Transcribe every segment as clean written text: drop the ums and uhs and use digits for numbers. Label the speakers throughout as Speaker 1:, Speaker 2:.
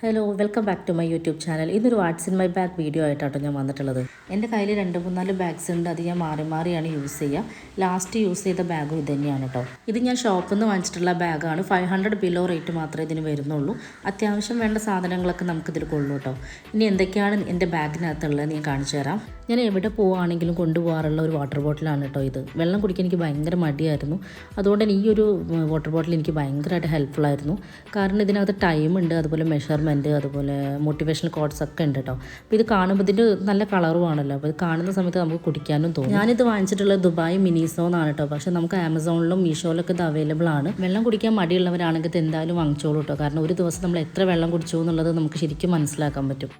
Speaker 1: Hello welcome back to my YouTube channel. ഇതൊരു what's in my bag video ആയിട്ടാണ് ഞാൻ വന്നിട്ടുള്ളത്. എൻ്റെ കയ്യിൽ 2-3 ബാഗ്സ് ഉണ്ട്. അത് ഞാൻ മാറിയാണ് യൂസ് ചെയ്യുക. ലാസ്റ്റ് യൂസ് ചെയ്ത ബാഗും ഇത് തന്നെയാണ് കേട്ടോ. ഇത് ഞാൻ ഷോപ്പിൽ നിന്ന് വാങ്ങിച്ചിട്ടുള്ള ബാഗാണ്. 500 ബിലോ റേറ്റ് മാത്രമേ ഇതിന് വരുന്നുള്ളൂ. അത്യാവശ്യം വേണ്ട സാധനങ്ങളൊക്കെ നമുക്കിതിൽ കൊള്ളൂ കേട്ടോ. ഇനി എന്തൊക്കെയാണ് എൻ്റെ ബാഗിനകത്തുള്ളത് ഞാൻ കാണിച്ചു തരാം. ഞാൻ എവിടെ പോവുകയാണെങ്കിലും കൊണ്ടുപോകാറുള്ള ഒരു വാട്ടർ ബോട്ടിലാണ് കേട്ടോ ഇത്. വെള്ളം കുടിക്കാൻ എനിക്ക് ഭയങ്കര മടിയായിരുന്നു. അതുകൊണ്ട് തന്നെ ഈ ഒരു വാട്ടർ ബോട്ടിൽ എനിക്ക് ഭയങ്കരമായിട്ട് ഹെൽപ്ഫുള്ളായിരുന്നു. കാരണം ഇതിനകത്ത് ടൈമുണ്ട്, അതുപോലെ മെഷർമെൻറ്റ്, അതുപോലെ മോട്ടിവേഷണൽ കോഡ്സ് ഒക്കെ ഉണ്ട് കേട്ടോ. അപ്പോൾ ഇത് കാണുമ്പോൾ ഇതിൻ്റെ നല്ല കളറുമാണല്ലോ. അപ്പോൾ ഇത് കാണുന്ന സമയത്ത് നമുക്ക് കുടിക്കാനും തോന്നും. ഞാനിത് വാങ്ങിച്ചിട്ടുള്ളത് ദുബായ് മിനിസോ എന്നാണ് കേട്ടോ. പക്ഷേ നമുക്ക് ആമസോണിലും മീഷോയിലൊക്കെ ഇത് അവൈലബിൾ ആണ്. വെള്ളം കുടിക്കാൻ മടിയുള്ളവരാണെങ്കിൽ ഇത് എന്തായാലും വാങ്ങിച്ചോളൂ കേട്ടോ. കാരണം ഒരു ദിവസം നമ്മൾ എത്ര വെള്ളം കുടിച്ചു എന്നുള്ളത് നമുക്ക് ശരിക്കും മനസ്സിലാക്കാൻ പറ്റും.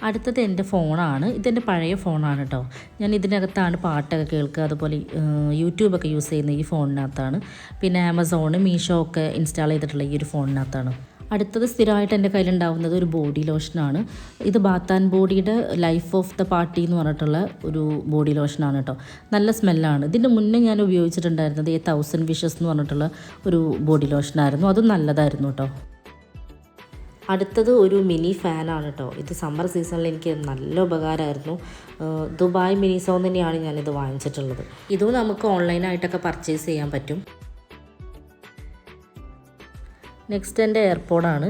Speaker 1: അടുത്തത് എൻ്റെ ഫോണാണ്. ഇതെൻ്റെ പഴയ ഫോണാണ് കേട്ടോ. ഞാൻ ഇതിനകത്താണ് പാട്ടൊക്കെ കേൾക്കുക, അതുപോലെ യൂട്യൂബൊക്കെ യൂസ് ചെയ്യുന്ന ഈ ഫോണിനകത്താണ്. പിന്നെ ആമസോൺ, മീഷോ ഒക്കെ ഇൻസ്റ്റാൾ ചെയ്തിട്ടുള്ള ഈ ഒരു ഫോണിനകത്താണ്. അടുത്തത് സ്ഥിരമായിട്ട് എൻ്റെ കയ്യിലുണ്ടാവുന്നത് ഒരു ബോഡി ലോഷനാണ്. ഇത് ബാത്ത് ആൻഡ് ബോഡിയുടെ ലൈഫ് ഓഫ് ദ പാർട്ടി എന്ന് പറഞ്ഞിട്ടുള്ള ഒരു ബോഡി ലോഷനാണ് കേട്ടോ. നല്ല സ്മെല്ലാണ്. ഇതിൻ്റെ മുന്നേ ഞാൻ ഉപയോഗിച്ചിട്ടുണ്ടായിരുന്നത് 1000 വിഷസ് എന്ന് പറഞ്ഞിട്ടുള്ള ഒരു ബോഡി ലോഷനായിരുന്നു. അതും നല്ലതായിരുന്നു കേട്ടോ. അടുത്തത് ഒരു മിനി ഫാനാണ് കേട്ടോ. ഇത് സമ്മർ സീസണിൽ എനിക്ക് നല്ല ഉപകാരമായിരുന്നു. ദുബായ് മിനിസോ തന്നെയാണ് ഞാനിത് വാങ്ങിച്ചിട്ടുള്ളത്. ഇതും നമുക്ക് ഓൺലൈനായിട്ടൊക്കെ പർച്ചേസ് ചെയ്യാൻ പറ്റും. നെക്സ്റ്റ് എൻ്റെ എയർപോഡാണ്.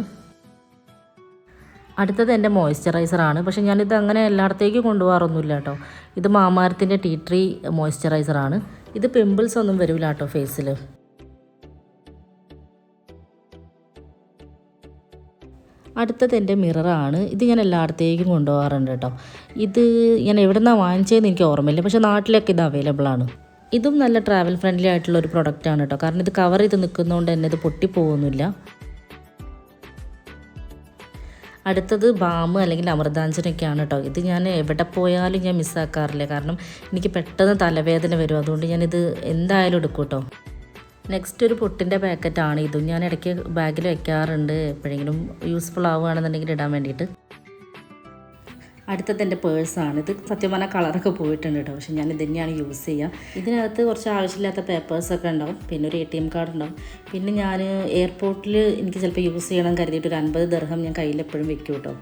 Speaker 1: അടുത്തത് എൻ്റെ മോയ്സ്ചറൈസറാണ്. പക്ഷേ ഞാനിത് അങ്ങനെ എല്ലായിടത്തേക്കും കൊണ്ടുപോകാറൊന്നുമില്ല കേട്ടോ. ഇത് മാമാർത്തിൻ്റെ ടീ ട്രീ മോയ്സ്ചറൈസറാണ്. ഇത് പിമ്പിൾസ് ഒന്നും വരില്ല കേട്ടോ ഫേസിൽ. അടുത്തത് എൻ്റെ മിററാണ്. ഇത് ഞാൻ എല്ലായിടത്തേക്കും കൊണ്ടുപോകാറുണ്ട് കേട്ടോ. ഇത് ഞാൻ എവിടെ നിന്നാണ് വാങ്ങിച്ചതെന്ന് എനിക്ക് ഓർമ്മയില്ല, പക്ഷേ നാട്ടിലൊക്കെ ഇത് അവൈലബിൾ ആണ്. ഇതും നല്ല ട്രാവൽ ഫ്രണ്ട്ലി ആയിട്ടുള്ള ഒരു പ്രൊഡക്റ്റാണ് കേട്ടോ. കാരണം ഇത് കവർ ചെയ്ത് നിൽക്കുന്നതുകൊണ്ട് തന്നെ ഇത് പൊട്ടിപ്പോകുന്നില്ല. അടുത്തത് ബാം അല്ലെങ്കിൽ അമൃതാഞ്ജനൊക്കെയാണ് കേട്ടോ. ഇത് ഞാൻ എവിടെ പോയാലും ഞാൻ മിസ്സാക്കാറില്ല. കാരണം എനിക്ക് പെട്ടെന്ന് തലവേദന വരും. അതുകൊണ്ട് ഞാനിത് എന്തായാലും എടുക്കും കേട്ടോ. നെക്സ്റ്റ് ഒരു പുട്ടിൻ്റെ പാക്കറ്റാണ്. ഇതും ഞാൻ ഇടയ്ക്ക് ബാഗിൽ വെക്കാറുണ്ട്, എപ്പോഴെങ്കിലും യൂസ്ഫുൾ ആവുകയാണെന്നുണ്ടെങ്കിൽ ഇടാൻ വേണ്ടിയിട്ട്. അടുത്തത് എൻ്റെ പേഴ്സാണ്. ഇത് സത്യം പറഞ്ഞാൽ കളറൊക്കെ പോയിട്ടുണ്ട് കേട്ടോ. പക്ഷേ ഞാൻ ഇത് തന്നെയാണ് യൂസ് ചെയ്യുക. ഇതിനകത്ത് കുറച്ച് ആവശ്യമില്ലാത്ത പേപ്പേഴ്സൊക്കെ ഉണ്ടാവും, പിന്നെ ഒരു ATM കാർഡ് ഉണ്ടാവും. പിന്നെ ഞാൻ എയർപോർട്ടിൽ എനിക്ക് ചിലപ്പോൾ യൂസ് ചെയ്യണം കരുതിയിട്ട് ഒരു 50 ദിർഹം ഞാൻ കയ്യിൽ എപ്പോഴും വെക്കും കേട്ടോ.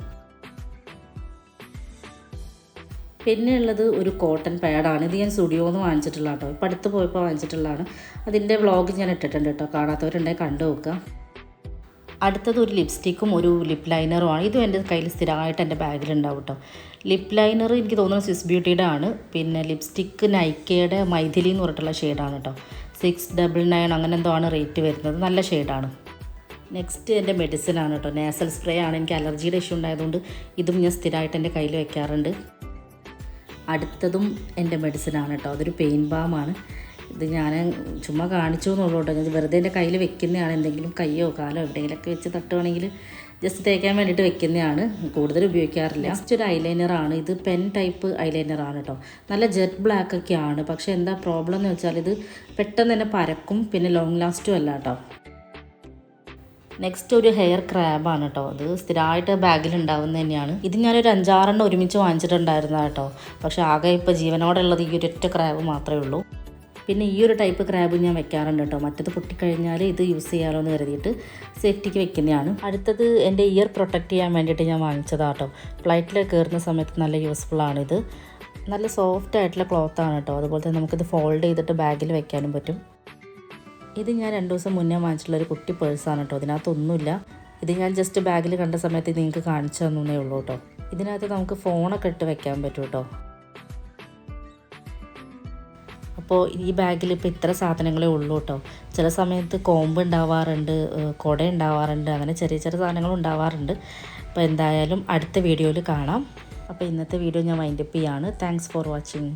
Speaker 1: പിന്നെ ഉള്ളത് ഒരു കോട്ടൺ പാഡാണ്. ഇത് ഞാൻ സ്റ്റുഡിയോന്ന് വാങ്ങിച്ചിട്ടുള്ള കേട്ടോ. ഇപ്പോൾ അടുത്ത് പോയപ്പോൾ വാങ്ങിച്ചിട്ടുള്ളതാണ്. അതിൻ്റെ വ്ളോഗ് ഞാൻ ഇട്ടിട്ടുണ്ട് കേട്ടോ. കാണാത്തവരുണ്ടെങ്കിൽ കണ്ടു നോക്കുക. അടുത്തത് ഒരു ലിപ്സ്റ്റിക്കും ഒരു ലിപ്പ് ലൈനറുമാണ്. ഇതും എൻ്റെ കയ്യിൽ സ്ഥിരമായിട്ട് എൻ്റെ ബാഗിലുണ്ടാവും കേട്ടോ. ലിപ്പ് ലൈനർ എനിക്ക് തോന്നുന്നത് സ്വിസ് ബ്യൂട്ടിയുടെ ആണ്. പിന്നെ ലിപ്സ്റ്റിക്ക് നൈക്കയുടെ മൈഥിലി എന്ന് പറഞ്ഞിട്ടുള്ള ഷെയ്ഡാണ് കേട്ടോ. 699 അങ്ങനെ എന്തോ ആണ് റേറ്റ് വരുന്നത്. നല്ല ഷെയ്ഡാണ്. നെക്സ്റ്റ് എൻ്റെ മെഡിസിനാണ് കേട്ടോ. നേസൽ സ്പ്രേ ആണ്. എനിക്ക് അലർജിയുടെ ഇഷ്യൂ ഉണ്ടായതുകൊണ്ട് ഇതും ഞാൻ സ്ഥിരമായിട്ട് എൻ്റെ കയ്യിൽ വെക്കാറുണ്ട്. അടുത്തതും എൻ്റെ മെഡിസിനാണ് കേട്ടോ. അതൊരു പെയിൻ ബാമാണ്. ഇത് ഞാൻ ചുമ്മാ കാണിച്ചു എന്നുള്ളൂ കേട്ടോ. ഞാൻ വെറുതെ എൻ്റെ കയ്യിൽ വെക്കുന്നതാണ്. എന്തെങ്കിലും കയ്യോ കാലോ എവിടെയെങ്കിലുമൊക്കെ വെച്ച് തട്ടുവാണെങ്കിൽ ജസ്റ്റ് തേക്കാൻ വേണ്ടിയിട്ട് വെക്കുന്നതാണ്. കൂടുതൽ ഉപയോഗിക്കാറില്ല. നെക്സ്റ്റ് ഒരു ഐലൈനറാണ്. ഇത് പെൻ ടൈപ്പ് ഐലൈനറാണ് കേട്ടോ. നല്ല ജെറ്റ് ബ്ലാക്ക് ഒക്കെയാണ്. പക്ഷേ എന്താ പ്രോബ്ലം എന്ന് വെച്ചാൽ ഇത് പെട്ടെന്ന് തന്നെ പരക്കും, പിന്നെ ലോങ് ലാസ്റ്റും അല്ല കേട്ടോ. നെക്സ്റ്റ് ഒരു ഹെയർ ക്രാബാണ് കേട്ടോ. അത് സ്ഥിരമായിട്ട് ബാഗിൽ ഉണ്ടാവുന്നത് തന്നെയാണ്. ഇത് ഞാനൊരു 5-6 എണ്ണം ഒരുമിച്ച് വാങ്ങിച്ചിട്ടുണ്ടായിരുന്ന കേട്ടോ. പക്ഷേ ആകെ ഇപ്പോൾ ജീവനോടെ ഉള്ളത് ഈ ഒരൊറ്റ ക്രാബ് മാത്രമേ ഉള്ളൂ. പിന്നെ ഈ ഒരു ടൈപ്പ് ക്രാബ് ഞാൻ വെക്കാറുണ്ട് കേട്ടോ. മറ്റത് പൊട്ടിക്കഴിഞ്ഞാൽ ഇത് യൂസ് ചെയ്യാമല്ലോ എന്ന് കരുതിയിട്ട് സേഫ്റ്റിക്ക് വെക്കുന്നതാണ്. അടുത്തത് എൻ്റെ ഇയർ പ്രൊട്ടക്റ്റ് ചെയ്യാൻ വേണ്ടിയിട്ട് ഞാൻ വാങ്ങിച്ചതാണ് കേട്ടോ. ഫ്ലൈറ്റിൽ കയറുന്ന സമയത്ത് നല്ല യൂസ്ഫുള്ളാണിത്. നല്ല സോഫ്റ്റ് ആയിട്ടുള്ള ക്ലോത്താണ് കേട്ടോ. അതുപോലെ തന്നെ നമുക്കിത് ഫോൾഡ് ചെയ്തിട്ട് ബാഗിൽ വെക്കാനും പറ്റും. ഇത് ഞാൻ 2 ദിവസം മുന്നേ വാങ്ങിച്ചിട്ടുള്ള ഒരു കുട്ടി പേഴ്സാണ് കേട്ടോ. ഇതിനകത്തൊന്നുമില്ല. ഇത് ഞാൻ ജസ്റ്റ് ബാഗിൽ കണ്ട സമയത്ത് നിങ്ങൾക്ക് കാണിച്ചു തന്നേ ഉള്ളൂ കേട്ടോ. ഇതിനകത്ത് നമുക്ക് ഫോണൊക്കെ ഇട്ട് വെക്കാൻ പറ്റും കേട്ടോ. അപ്പോൾ ഈ ബാഗിൽ ഇപ്പോൾ ഇത്ര സാധനങ്ങളേ ഉള്ളൂ കേട്ടോ. ചില സമയത്ത് കോമ്പ് ഉണ്ടാവാറുണ്ട്, കുട ഉണ്ടാവാറുണ്ട്, അങ്ങനെ ചെറിയ ചെറിയ സാധനങ്ങൾ ഉണ്ടാവാറുണ്ട്. അപ്പോൾ എന്തായാലും അടുത്ത വീഡിയോയിൽ കാണാം. അപ്പോൾ ഇന്നത്തെ വീഡിയോ ഞാൻ വൈൻഡപ്പ് ചെയ്യാണ്. Thanks for watching.